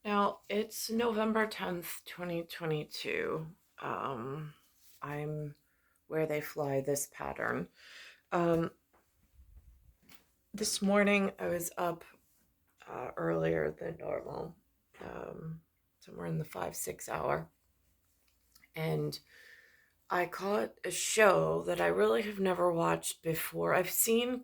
Now, it's November 10th, 2022. Um, I'm where they fly this pattern. Um, this morning, I was up earlier than normal, um, somewhere in the 5, 6 hour, and I caught a show that I really have never watched before. I've seen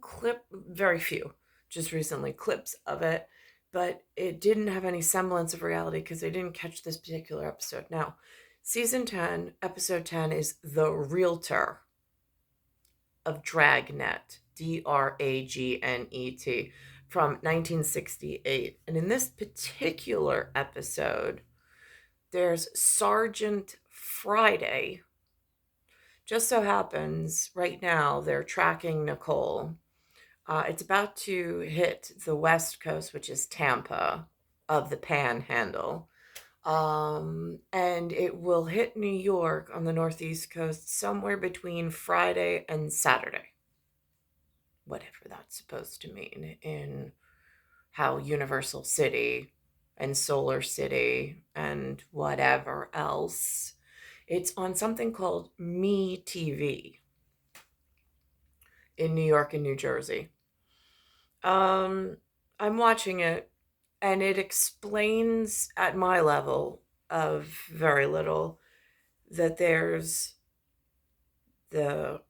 very few, just recently, clips of it, but it didn't have any semblance of reality because I didn't catch this particular episode. Now, season 10, episode 10 is The Realtor of Dragnet, Dragnet, from 1968. And in this particular episode, there's Sergeant Friday. Just so happens right now they're tracking Nicole. It's about to hit the West Coast, which is Tampa of the Panhandle. And it will hit New York on the Northeast Coast somewhere between Friday and Saturday. Whatever that's supposed to mean in how Universal City and Solar City and whatever else. It's on something called Me TV in New York and New Jersey. Um, I'm watching it, and it explains at my level of very little that there's the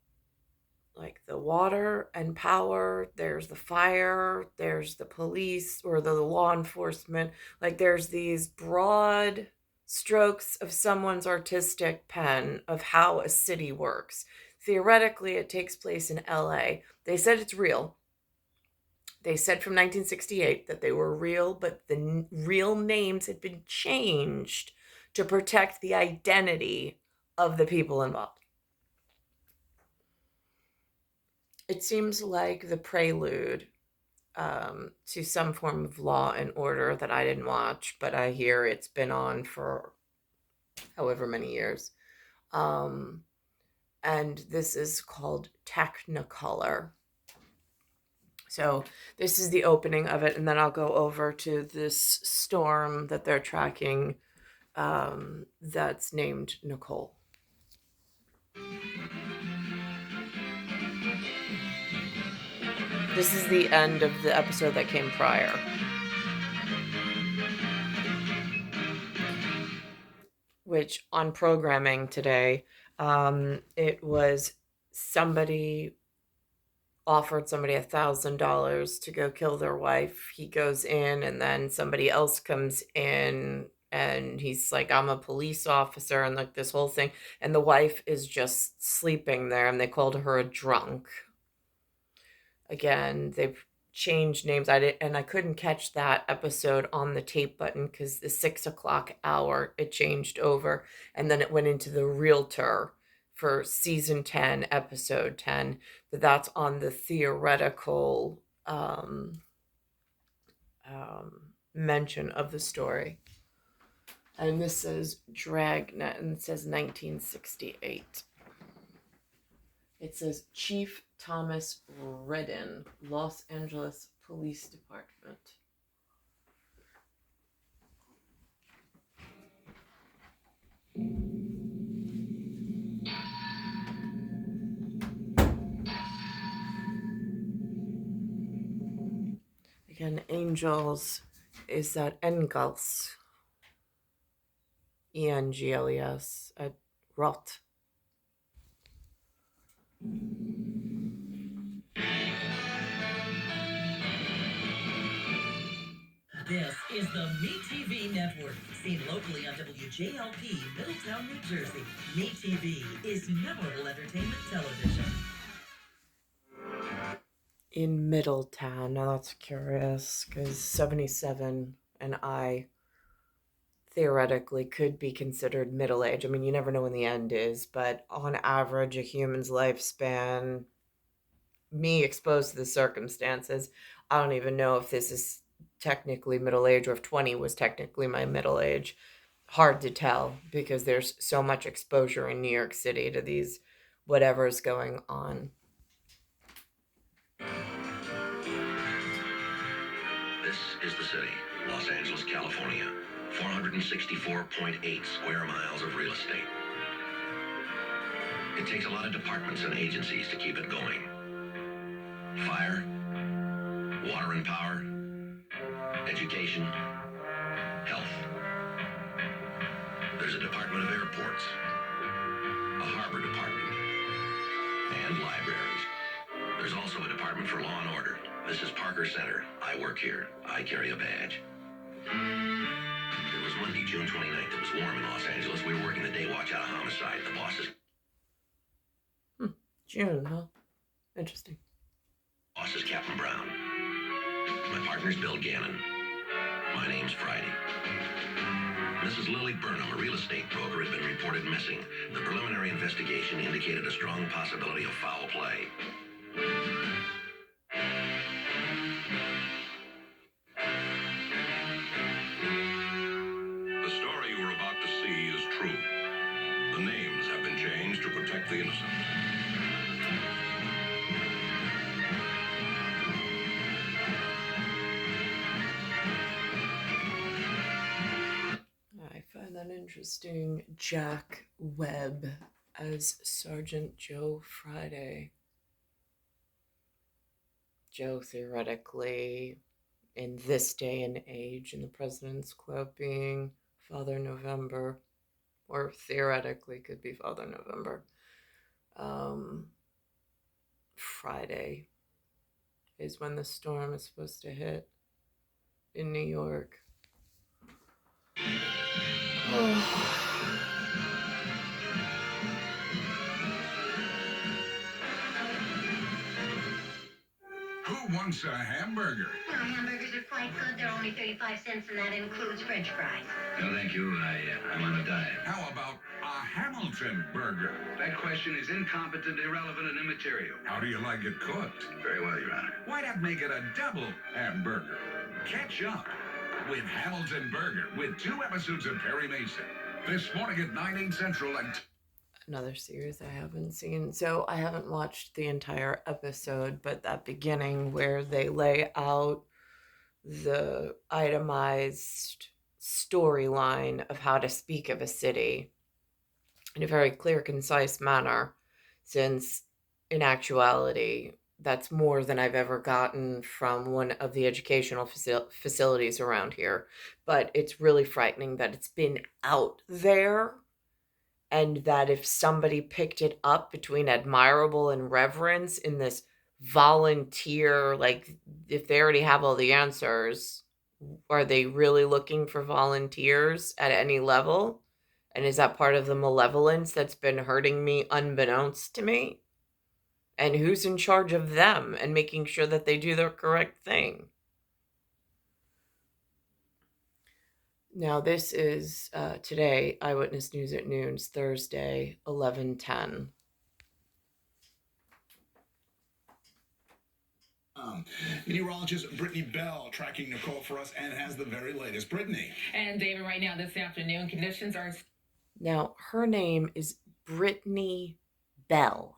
the water and power, there's the fire, there's the police or the law enforcement. Like there's these broad strokes of someone's artistic pen of how a city works. Theoretically, it takes place in LA. They said it's real. They said from 1968 that they were real, but the real names had been changed to protect the identity of the people involved. It seems like the prelude to some form of Law and Order that I didn't watch, but I hear it's been on for however many years. Um, and this is called Technicolor. So this is the opening of it, and then I'll go over to this storm that they're tracking that's named Nicole. This is the end of the episode that came prior, which on programming today, it was somebody offered somebody $1,000 to go kill their wife. He goes in, and then somebody else comes in, and he's like, I'm a police officer, and like this whole thing. And the wife is just sleeping there, and they called her a drunk. Again, they've changed names. I couldn't catch that episode on the tape button because the 6 o'clock hour it changed over, and then it went into the Realtor for season 10, episode 10. That's on the theoretical mention of the story. And this is Dragnet, and it says 1968. It says Chief Thomas Redden, Los Angeles Police Department. Again, angels is that Engels, Engles, at Rot. This is the MeTV Network, seen locally on WJLP, Middletown, New Jersey. MeTV is memorable entertainment television. In Middletown. Now that's curious because 77 and I theoretically could be considered middle age. I mean, you never know when the end is, but on average, a human's lifespan, me exposed to the circumstances, I don't even know if this is technically middle age or if 20 was technically my middle age. Hard to tell because there's so much exposure in New York City to these whatever's going on. This is the city, Los Angeles, California. 464.8 square miles of real estate. It takes a lot of departments and agencies to keep it going. Fire, water and power, education, health. There's a Department of Airports, a harbor department, and libraries. There's also a department for law and order. This is Parker Center. I work here. I carry a badge. It was Monday, June 29th. It was warm in Los Angeles. We were working the day watch out of homicide. The boss June, huh? Interesting. is Captain Brown. My partner's Bill Gannon. My name's Friday. Mrs. Lily Burnham, a real estate broker, had been reported missing. The preliminary investigation indicated a strong possibility of foul play. The story you are about to see is true. The names have been changed to protect the innocent. I find that interesting. Jack Webb as Sergeant Joe Friday. Joe, theoretically, in this day and age, in the President's Club, being Father November, or theoretically could be Father November. Friday is when the storm is supposed to hit in New York. Who wants a hamburger? Well, hamburgers are quite good. They're only 35 cents, and that includes French fries. No, thank you. I'm on a diet. How about a Hamilton burger? That question is incompetent, irrelevant, and immaterial. How do you like it cooked? Very well, Your Honor. Why not make it a double hamburger? Catch up with Hamilton Burger with 2 episodes of Perry Mason. This morning at 9, 8 Central and... Another series I haven't seen. So I haven't watched the entire episode, but that beginning where they lay out the itemized storyline of how to speak of a city in a very clear, concise manner, since in actuality, that's more than I've ever gotten from one of the educational facilities around here. But it's really frightening that it's been out there, and that if somebody picked it up between admirable and reverence in this volunteer, like if they already have all the answers, are they really looking for volunteers at any level? And is that part of the malevolence that's been hurting me unbeknownst to me? And who's in charge of them and making sure that they do the correct thing? Now, this is today, Eyewitness News at Noon, Thursday, 11/10. Meteorologist Brittany Bell tracking Nicole for us and has the very latest. Brittany. And David, right now this afternoon, conditions are... Now, her name is Brittany Bell.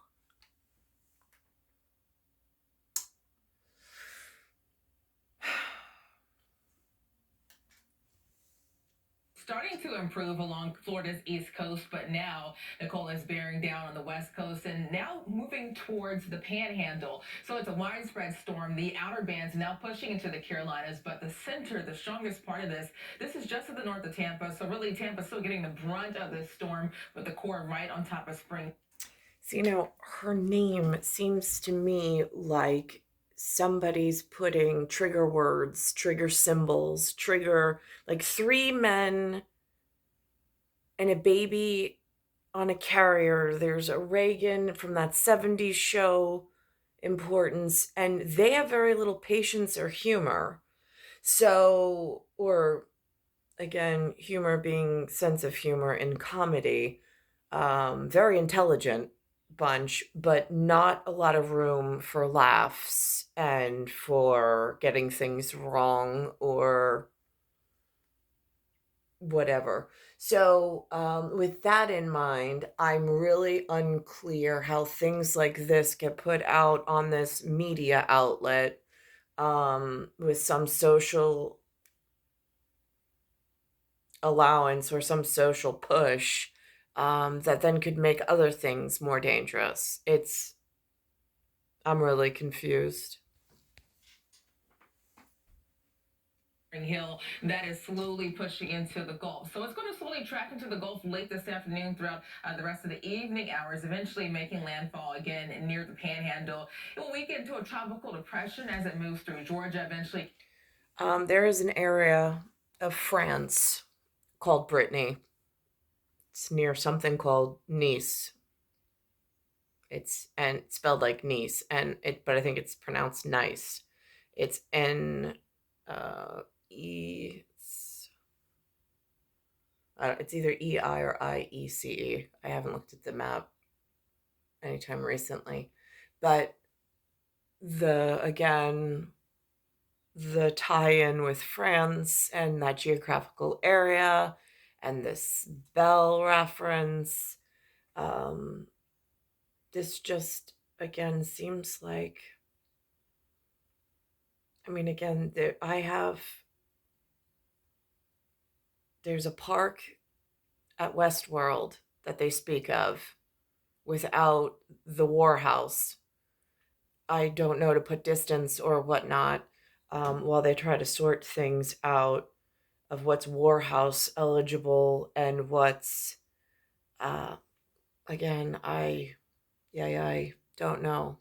starting to improve along Florida's east coast, but now Nicole is bearing down on the west coast and now moving towards the panhandle. So it's a widespread storm. The outer bands now pushing into the Carolinas, but the center, the strongest part of this is just to the north of Tampa. So really Tampa's still getting the brunt of this storm with the core right on top of spring. So, you know, her name seems to me like somebody's putting trigger words, trigger symbols, like 3 men and a baby on a carrier. There's a Reagan from that 70s show importance, and they have very little patience or humor. So, or again, humor being sense of humor in comedy, very intelligent bunch, but not a lot of room for laughs and for getting things wrong or whatever. So with that in mind, I'm really unclear how things like this get put out on this media outlet with some social allowance or some social push that then could make other things more dangerous. I'm really confused. Hill that is slowly pushing into the Gulf. So it's going to slowly track into the Gulf late this afternoon throughout the rest of the evening hours, eventually making landfall again near the Panhandle. It will weaken into a tropical depression as it moves through Georgia eventually. There is an area of France called Brittany. It's near something called Nice. It's spelled like Nice, but I think it's pronounced nice. It's N E. It's either EI or IECE. I haven't looked at the map anytime recently, but again, the tie-in with France and that geographical area and this bell reference, this just again seems like, I mean, again, there's a park at Westworld that they speak of without the War House. I don't know to put distance or whatnot, while they try to sort things out of what's War House eligible and what's, again, I don't know.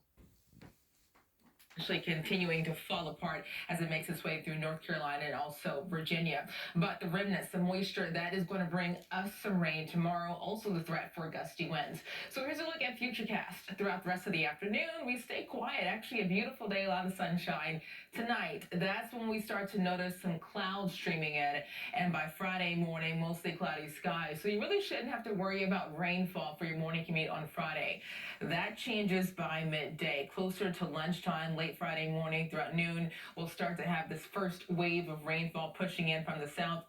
Actually continuing to fall apart as it makes its way through North Carolina and also Virginia. But the remnants, the moisture, that is going to bring us some rain tomorrow. Also the threat for gusty winds. So here's a look at Futurecast. Throughout the rest of the afternoon, we stay quiet. Actually, a beautiful day, a lot of sunshine. Tonight, that's when we start to notice some clouds streaming in. And by Friday morning, mostly cloudy skies. So you really shouldn't have to worry about rainfall for your morning commute on Friday. That changes by midday, closer to lunchtime, late Friday morning throughout noon. We'll start to have this first wave of rainfall pushing in from the south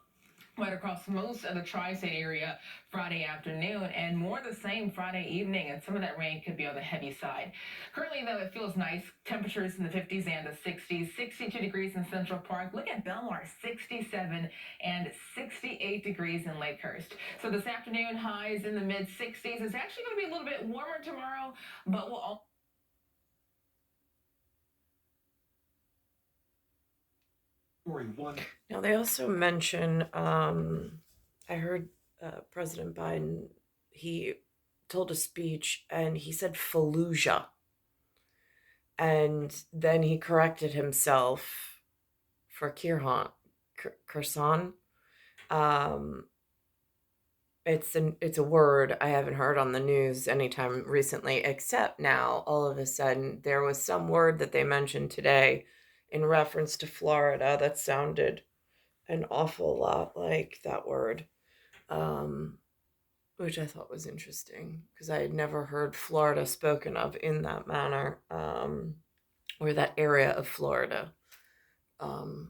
right across most of the tri-state area Friday afternoon, and more the same Friday evening, and some of that rain could be on the heavy side. Currently, though, it feels nice. Temperatures in the 50s and the 60s, 62 degrees in Central Park. Look at Belmar, 67 and 68 degrees in Lakehurst. So this afternoon, highs in the mid-60s. It's actually going to be a little bit warmer tomorrow, but we'll all Now, they also mention, I heard President Biden, he told a speech and he said Fallujah. And then he corrected himself for Kherson. It's a word I haven't heard on the news anytime recently, except now all of a sudden there was some word that they mentioned today in reference to Florida that sounded an awful lot like that word, which I thought was interesting because I had never heard Florida spoken of in that manner, or that area of Florida. Now,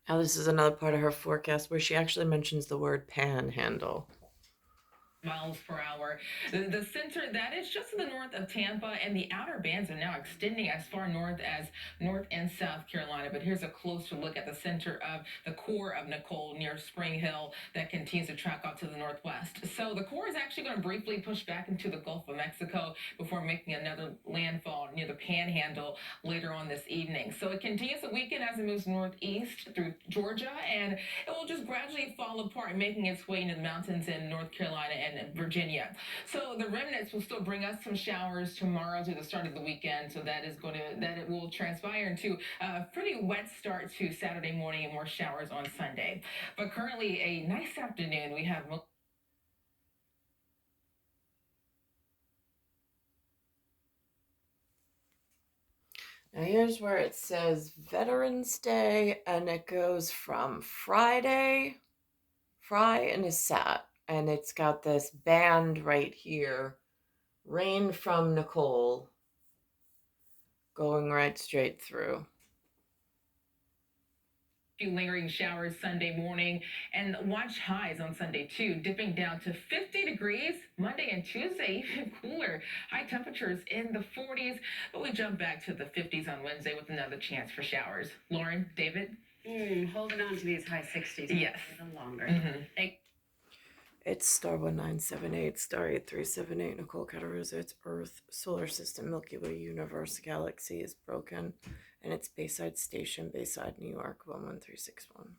this is another part of her forecast where she actually mentions the word panhandle. miles per hour. The center, that is just to the north of Tampa, and the outer bands are now extending as far north as North and South Carolina. But here's a closer look at the center of the core of Nicole near Spring Hill that continues to track off to the northwest. So the core is actually going to briefly push back into the Gulf of Mexico before making another landfall near the Panhandle later on this evening. So it continues to weaken as it moves northeast through Georgia, and it will just gradually fall apart, making its way into the mountains in North Carolina and Virginia. So the remnants will still bring us some showers tomorrow to the start of the weekend. So that it will transpire into a pretty wet start to Saturday morning and more showers on Sunday. But currently a nice afternoon. We have Now here's where it says Veterans Day, and it goes from Friday, Fry and a Sat, and it's got this band right here, Rain from Nicole, going right straight through. few lingering showers Sunday morning, and watch highs on Sunday too, dipping down to 50 degrees Monday and Tuesday, even cooler. High temperatures in the 40s, but we jump back to the 50s on Wednesday with another chance for showers. Lauren, David? Holding on to these high 60s. Yes. A little longer. It's star 1978, star 8378, Nicole Cattaruzza. It's Earth, solar system, Milky Way, universe, galaxy is broken, and it's Bayside Station, Bayside, New York, 11361.